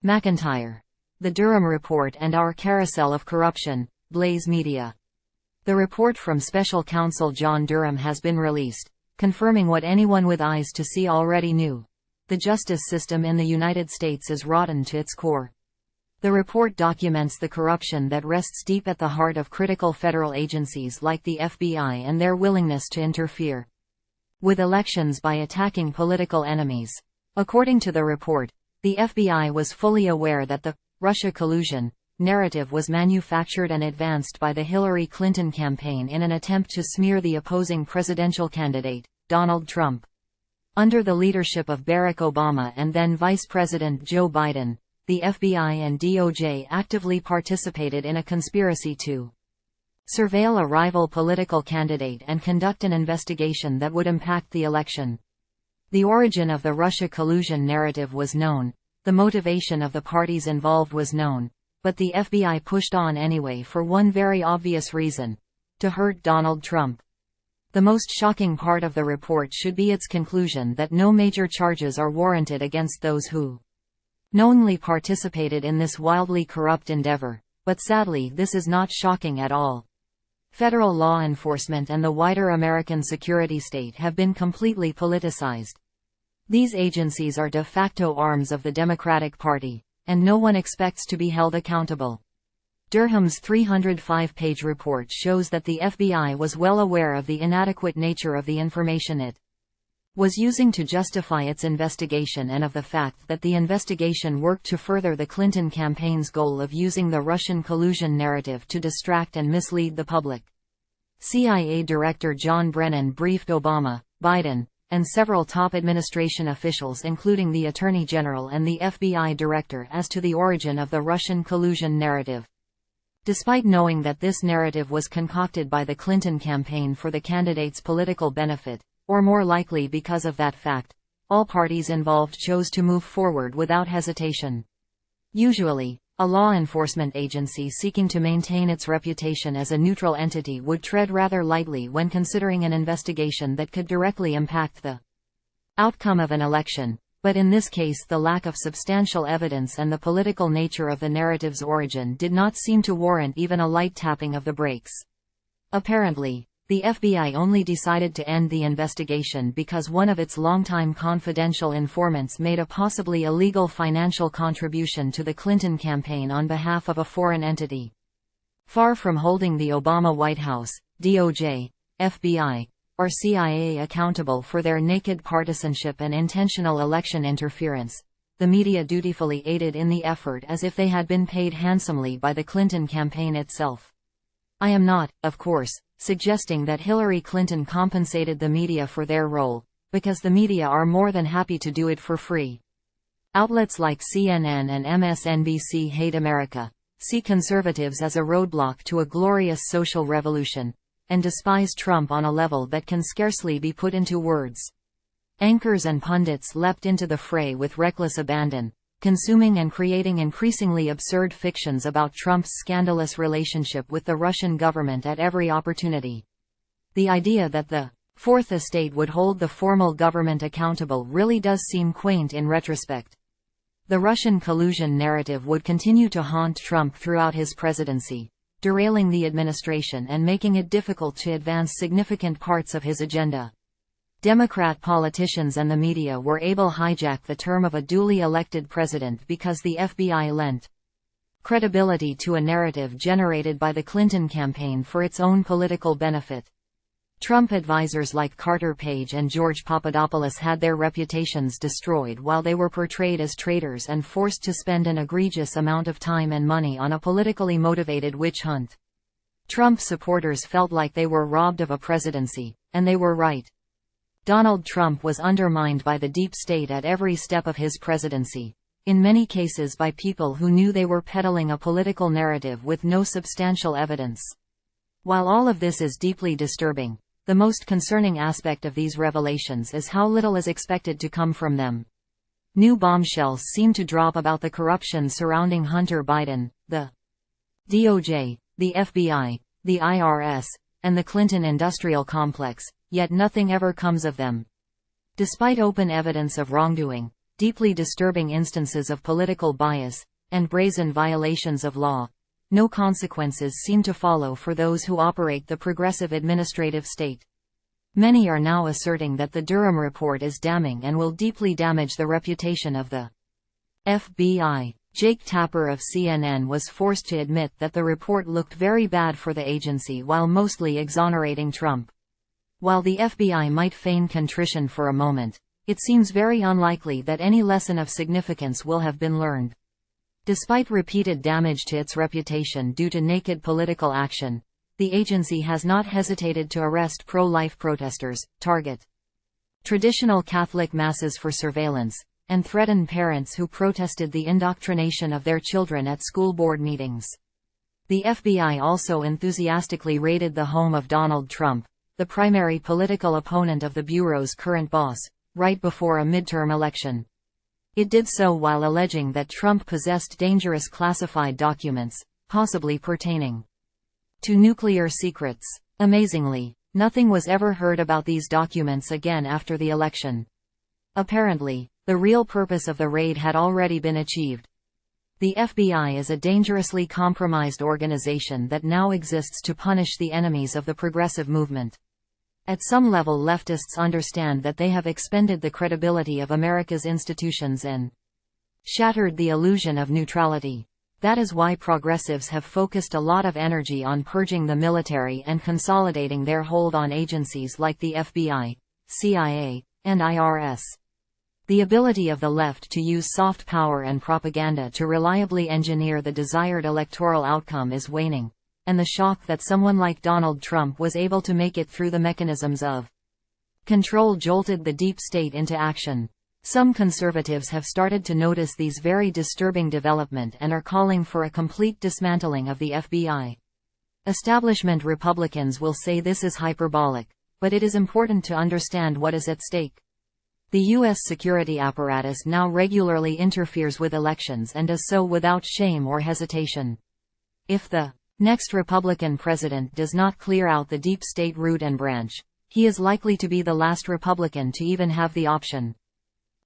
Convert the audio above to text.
MacIntyre. The Durham Report and Our Carousel of Corruption, Blaze Media. The report from Special Counsel John Durham has been released, confirming what anyone with eyes to see already knew. The justice system in the United States is rotten to its core. The report documents the corruption that rests deep at the heart of critical federal agencies like the FBI and their willingness to interfere with elections by attacking political enemies. According to the report, the FBI was fully aware that the Russia collusion narrative was manufactured and advanced by the Hilary Clinton campaign in an attempt to smear the opposing presidential candidate, Donald Trump. Under the leadership of Barrack Obama and then Vice President Joe Biden, the FBI and DOJ actively participated in a conspiracy to surveil a rival political candidate and conduct an investigation that would impact the election. The origin of the Russia collusion narrative was known, the motivation of the parties involved was known, but the FBI pushed on anyway for one very obvious reason: to hurt Donald Trump. The most shocking part of the report should be its conclusion that no major charges are warranted against those who knowingly participated in this wildly corrupt endeavor, but sadly this is not shocking at all. Federal law enforcement and the wider American security state have been completely politicized. These agencies are de facto arms of the Democratic Party, and no one expects to be held accountable. Durham's 305-page report shows that the FBI was well aware of the inadequate nature of the information it was using to justify its investigation and of the fact that the investigation worked to further the Clinton campaign's goal of using the Russian collusion narrative to distract and mislead the public. CIA Director John Brennan briefed Obama, Biden, and several top administration officials including the Attorney General and the FBI Director as to the origin of the Russian collusion narrative. Despite knowing that this narrative was concocted by the Clinton campaign for the candidate's political benefit, or more likely because of that fact, all parties involved chose to move forward without hesitation. Usually, a law enforcement agency seeking to maintain its reputation as a neutral entity would tread rather lightly when considering an investigation that could directly impact the outcome of an election, but in this case the lack of substantial evidence and the political nature of the narrative's origin did not seem to warrant even a light tapping of the brakes. Apparently, the FBI only decided to end the investigation because one of its longtime confidential informants made a possibly illegal financial contribution to the Clinton campaign on behalf of a foreign entity. Far from holding the Obama White House, DOJ, FBI, or CIA accountable for their naked partisanship and intentional election interference, the media dutifully aided in the effort as if they had been paid handsomely by the Clinton campaign itself. I am not, of course, suggesting that Hilary Clinton compensated the media for their role, because the media are more than happy to do it for free. Outlets like CNN and MSNBC hate America, see conservatives as a roadblock to a glorious social revolution, and despise Trump on a level that can scarcely be put into words. Anchors and pundits leapt into the fray with reckless abandon, consuming and creating increasingly absurd fictions about Trump's scandalous relationship with the Russian government at every opportunity. The idea that the Fourth Estate would hold the formal government accountable really does seem quaint in retrospect. The Russian collusion narrative would continue to haunt Trump throughout his presidency, derailing the administration and making it difficult to advance significant parts of his agenda. Democrat politicians and the media were able to hijack the term of a duly elected president because the FBI lent credibility to a narrative generated by the Clinton campaign for its own political benefit. Trump advisors like Carter Page and George Papadopoulos had their reputations destroyed while they were portrayed as traitors and forced to spend an egregious amount of time and money on a politically motivated witch hunt. Trump supporters felt like they were robbed of a presidency, and they were right. Donald Trump was undermined by the deep state at every step of his presidency, in many cases by people who knew they were peddling a political narrative with no substantial evidence. While all of this is deeply disturbing, the most concerning aspect of these revelations is how little is expected to come from them. New bombshells seem to drop about the corruption surrounding Hunter Biden, the DOJ, the FBI, the IRS, and the Clinton industrial complex, yet nothing ever comes of them. Despite open evidence of wrongdoing, deeply disturbing instances of political bias, and brazen violations of law. No consequences seem to follow for those who operate the progressive administrative state. Many are now asserting that the Durham report is damning and will deeply damage the reputation of the FBI. Jake Tapper of CNN was forced to admit that the report looked very bad for the agency while mostly exonerating Trump. While the FBI might feign contrition for a moment, it seems very unlikely that any lesson of significance will have been learned. Despite repeated damage to its reputation due to naked political action, the agency has not hesitated to arrest pro-life protesters, target traditional Catholic masses for surveillance, and threaten parents who protested the indoctrination of their children at school board meetings. The FBI also enthusiastically raided the home of Donald Trump, the primary political opponent of the Bureau's current boss, right before a midterm election. It did so while alleging that Trump possessed dangerous classified documents, possibly pertaining to nuclear secrets. Amazingly, nothing was ever heard about these documents again after the election. Apparently, the real purpose of the raid had already been achieved. The FBI is a dangerously compromised organization that now exists to punish the enemies of the progressive movement. At some level, leftists understand that they have expended the credibility of America's institutions and shattered the illusion of neutrality. That is why progressives have focused a lot of energy on purging the military and consolidating their hold on agencies like the FBI, CIA, and IRS. The ability of the left to use soft power and propaganda to reliably engineer the desired electoral outcome is waning, and the shock that someone like Donald Trump was able to make it through the mechanisms of control jolted the deep state into action. Some conservatives have started to notice these very disturbing developments and are calling for a complete dismantling of the FBI. Establishment Republicans will say this is hyperbolic, but it is important to understand what is at stake. The U.S. security apparatus now regularly interferes with elections and does so without shame or hesitation. If the next Republican president does not clear out the deep state root and branch, he is likely to be the last Republican to even have the option.